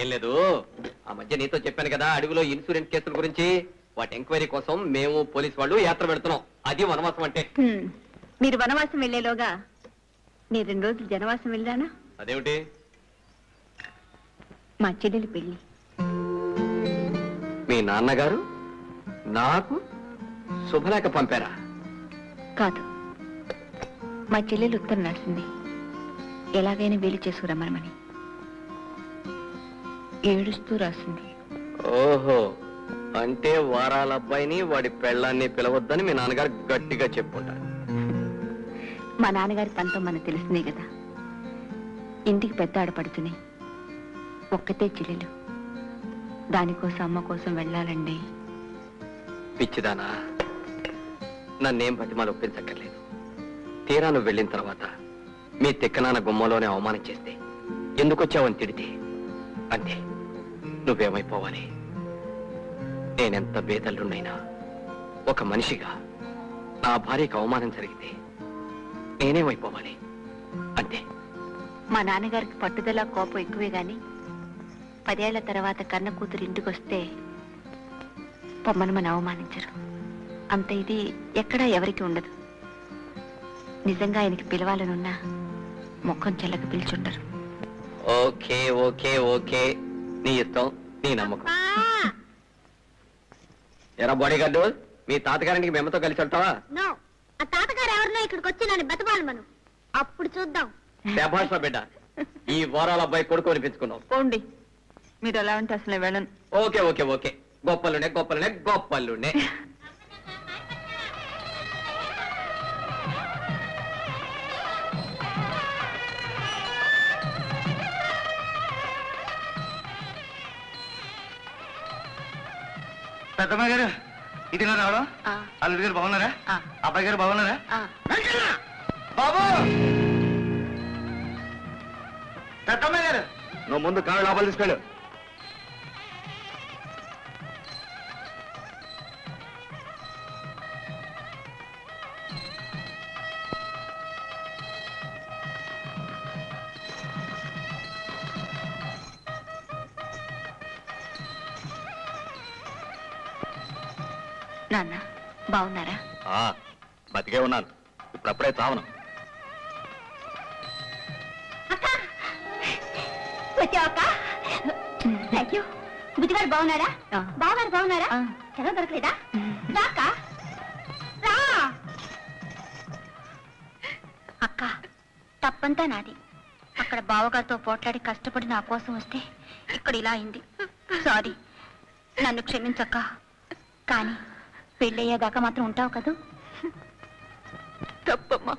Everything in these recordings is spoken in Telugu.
ఏం లేదు, ఆ మధ్య నీతో చెప్పాను కదా అడవిలో ఇన్సూరెన్స్ కేసుల గురించి. వాటి ఎంక్వైరీ కోసం మేము పోలీసు వాళ్ళు యాత్ర పెడుతున్నాం. అది వనవాసం అంటే. మీరు వనవాసం వెళ్లేలోగా నేను 2 రోజులు జనవాసం వెళ్ళానా? అదేమిటి? మా చెల్లెలి పెళ్లి. మీ నాన్నగారు నాకు శుభలేఖ పంపారా? కాదు, మా చెల్లెలు ఉత్తరం రాసింది. ఎలాగైనా వీలు చేసుకురమ్మని. ఏడుస్తూ రాసింది. ఓహో, అంటే వారాల అబ్బాయిని వాడి పెళ్ళాన్ని పిలవద్దని మీ నాన్నగారు గట్టిగా చెప్పుకుంటారు. మా నాన్నగారి పంతం మనకు తెలిసిందే కదా. ఇంటికి పెద్ద ఆడపడుతున్నాయి, ఒక్కతే చెల్లెలు. దానికోసం అమ్మ కోసం వెళ్ళాలండి. పిచ్చిదానా, నన్నేం బతిమాలు ఒప్పించక్కర్లేదు. తీరా నువ్వు వెళ్ళిన తర్వాత మీ తిక్కనాన్న గుమ్మలోనే అవమానం చేస్తే, ఎందుకొచ్చావని తిడితే అంతే, నువ్వేమైపోవాలి. నేనెంత బేదల్లుండైనా ఒక మనిషిగా నా భార్యకు అవమానం జరిగితే నేనేమైపోవాలి అంతే. మా నాన్నగారికి పట్టుదల కోపం ఎక్కువే గాని 10 ఏళ్ల తర్వాత కన్న కూతురు ఇంటికి వస్తే పొమ్మని మనం అవమానించరు. అంత ఇది ఎక్కడా ఎవరికి ఉండదు. నిజంగా ఆయనకి పిలవాలనున్నా ముఖం చెల్లక పిలిచుండరు. ఓకే ఓకే ఓకే, నీ ఇష్టం, నీ నమ్మకం. ఎరా బాడీగార్డు, మీ తాతగారికి మేమతో కలిసి వెళ్తావా? ఆ తాతగారు ఎవరినో ఇక్కడికి వచ్చి నన్ను బతమాలి మనం, అప్పుడు చూద్దాం. శభాష్ బిడ్డ, ఈ వారాల అబ్బాయి కొడుకు అనిపించుకున్నావు. పోండి, మీరు ఎలా అంటే అసలు వెళ్ళను. ఓకే ఓకే ఓకే, గొప్పలునే గొప్పలునే గొప్పలునే. పెద్దమ్మ గారు, ఇది నా రావడం. అల్లుడి గారు బాగున్నారా? అబ్బాయి గారు బాగున్నారా? బాబు, పెద్దమ్మ గారు, నువ్వు ముందు కాళ్ళు లోపల తీసుకెళ్ళు. నాన్న బాగున్నారా? బతికే ఉన్నాను, ఇప్పుడప్పుడే చావను. బుజ్జిగారు బాగున్నారా? బావగారు బాగున్నారా? సెలవు దొరకలేదా? అక్క, తప్పంతా నాది. అక్కడ బావగారితో పోట్లాడి కష్టపడి నా కోసం వస్తే ఇక్కడ ఇలా అయింది. సారీ, నన్ను క్షమించక్క. కానీ పెళ్ళయ్యేదాకా మాత్రం ఉంటావు కదూ? తప్పమ్మా,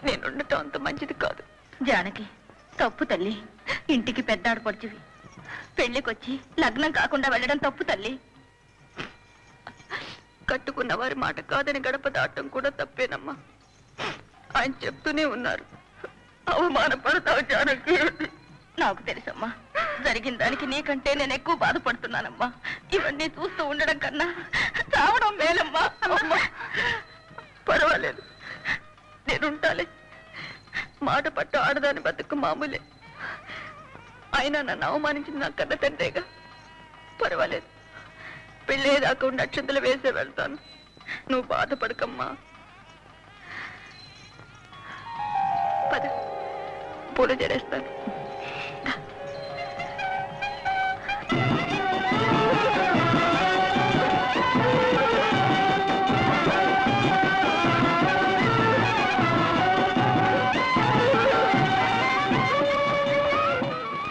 నేనుండటం అంత మంచిది కాదు. జానకి, తప్పు తల్లి. ఇంటికి పెద్ద ఆడపడుచువి, పెళ్లికొచ్చి లగ్నం కాకుండా వెళ్ళడం తప్పు తల్లి. కట్టుకున్న వారి మాట కాదని గడప దాటం కూడా తప్పేనమ్మా. ఆయన చెప్తూనే ఉన్నారు, అవమానపడతావు జానకి. నాకు తెలుసమ్మా, జరిగిన దానికి నీకంటే నేను ఎక్కువ బాధపడుతున్నానమ్మా. ఇవన్నీ చూస్తూ ఉండడం కన్నా చావడం మేలమ్మా. పర్వాలేదు, నేనుంటాలే. మాట పట్టు ఆడదాని బతుకు మామూలే. అయినా నన్ను అవమానించింది నా కన్న తండ్రిగా. పర్వాలేదు, పెళ్ళేదాకా ఉండి అక్షంతలు వేసే వెళ్తాను. నువ్వు బాధపడకమ్మా. పద, పూలు చేరేస్తాను.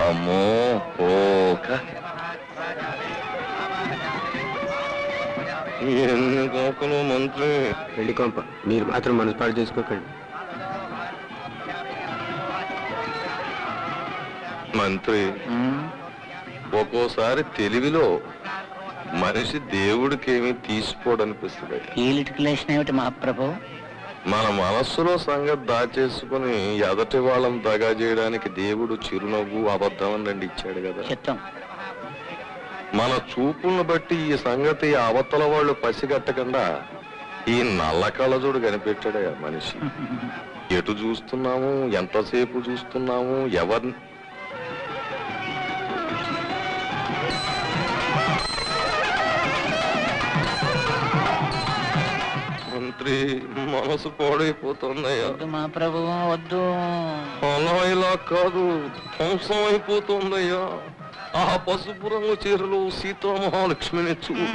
అమ్మో ఓక, ఎన్ని కోకలు మంత్రి. వెళ్ళి కొంప, మీరు మాత్రం మనసుపాటు చేసుకోకండి. మంత్రి, ఒక్కోసారి తెలివిలో మనిషి దేవుడికేమీ తీసిపోడనిపిస్తుంది. ఈ లిటికులేషన్ ఏమిటి మహాప్రభు? మన మనస్సులో సంగతి దాచేసుకుని ఎదటి వాళ్ళని దగా చేయడానికి దేవుడు చిరునవ్వు అబద్ధం అని ఇచ్చాడు కదా. చిత్తం. మన చూపులను బట్టి ఈ సంగతి అవతల వాళ్ళు పసిగట్టకుండా ఈ నల్ల కళ్ళజోడు కనిపెట్టాడే మనిషి. ఎటు చూస్తున్నాము, ఎంతసేపు చూస్తున్నాము, ఎవరిని మనసు పాడైపోతుందయ్యా. మా ప్రభువు వద్దు. అలా ఇలా కాదు, ధ్వంసం అయిపోతుందయ్యా. ఆ పసుపు రంగు చీరలు సీతామహాలక్ష్మిని చూడు.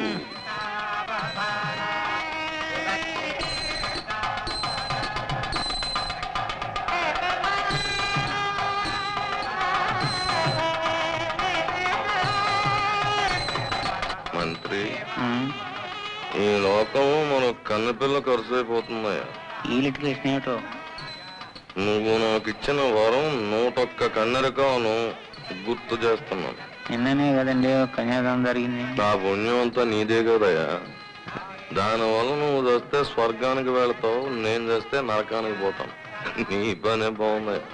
మంత్రి, ఈ లోకము మన కన్నపిల్ల ఖర్చు అయిపోతుందయ్యా. ఈ లిటిగేషన్ ఏమిటో? నువ్వు నాకు ఇచ్చిన వరం 101 కన్నెరకాను గుర్తు చేస్తున్నాను. నిన్ననే కదండి కన్యాదానం జరిగింది. నా పుణ్యం అంతా నీదే కదయ్యా. దానివల్ల నువ్వు చేస్తే స్వర్గానికి వెళతావు, నేను చేస్తే నరకానికి పోతాను. నీ పనే బాగుందయ్యా.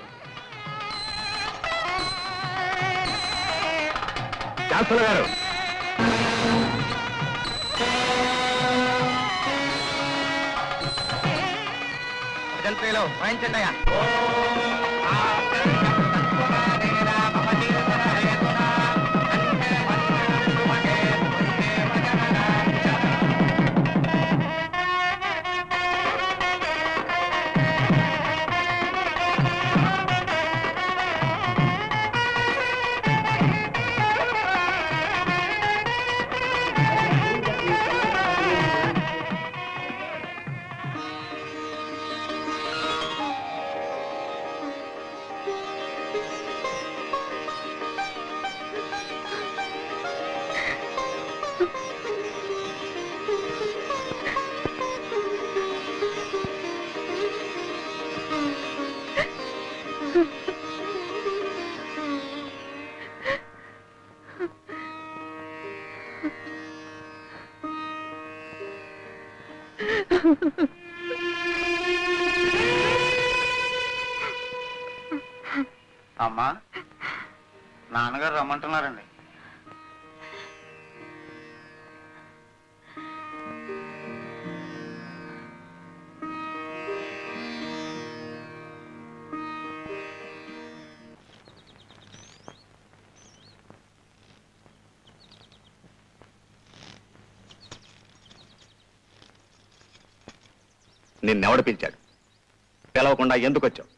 శాస్త్రులు గారు, వాయించండి అయ్యా. అమ్మా, నాన్నగారు రమ్మంటున్నారండి. నిన్నెవడు పిలిచాడు? పిలవకుండా ఎందుకు వచ్చావు?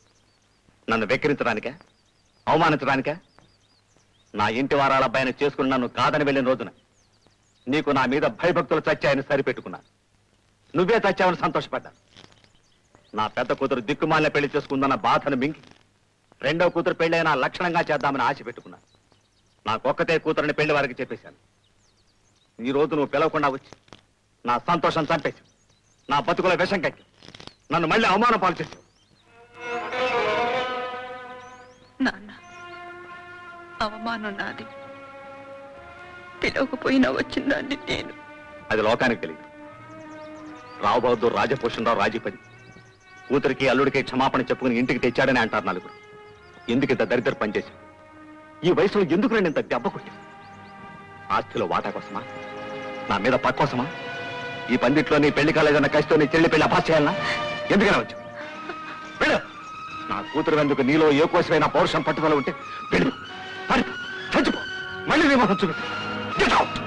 నన్ను వెక్కిరించడానికా, అవమానించడానికా? నా ఇంటి వారాల అబ్బాయిని చేసుకుని నన్ను కాదని వెళ్ళిన రోజున నీకు నా మీద భయభక్తులు చచ్చాయని సరిపెట్టుకున్నాను. నువ్వే చచ్చావని సంతోషపడ్డాను. నా పెద్ద కూతురు దిక్కుమాలిన పెళ్లి చేసుకుందన్న బాధను మింగి రెండో కూతురు పెళ్ళైనా లక్షణంగా చేద్దామని ఆశ పెట్టుకున్నాను. నాకొక్కతే కూతురుని పెళ్లి వారికి చెప్పేశాను. ఈ రోజు నువ్వు పిలవకుండా వచ్చి నా సంతోషం చంపేశావు. నా బతుకుల విషం కక్కి నన్ను మళ్ళీ అవమానం పాలు చేశావు. నాన్న, అవమానం నాది. పిలవకపోయినా వచ్చిందాన్ని నేను. అది లోకానికి తెలియదు. రావు బహదూర్ రాజభూషణరావు రాజీపది కూతురికి అల్లుడికి క్షమాపణ చెప్పుకుని ఇంటికి తెచ్చాడని అంటారు నలుగురు. ఎందుకు ఇంత దరిద్ర పనిచేశావు? ఈ వయసులో ఎందుకు నేను ఇంత దెబ్బ కొట్టావు? ఆస్తిలో వాటా కోసమా? నా మీద పక్కోసమా? ఈ పందిట్లో నీ పెళ్లి కాలేదన్న కసితో నీ చెల్లి పెళ్లి అపాస్ చేయాలనా? ఎందుకైనా వచ్చు వెళ్ళు. నా కూతురు ఎందుకు నీలో ఏ కోసమైనా పౌరుషం పట్టుదల ఉంటే వెళ్ళు, చచ్చిపో. మళ్ళీ నీ మొహం చూపించు. Get out!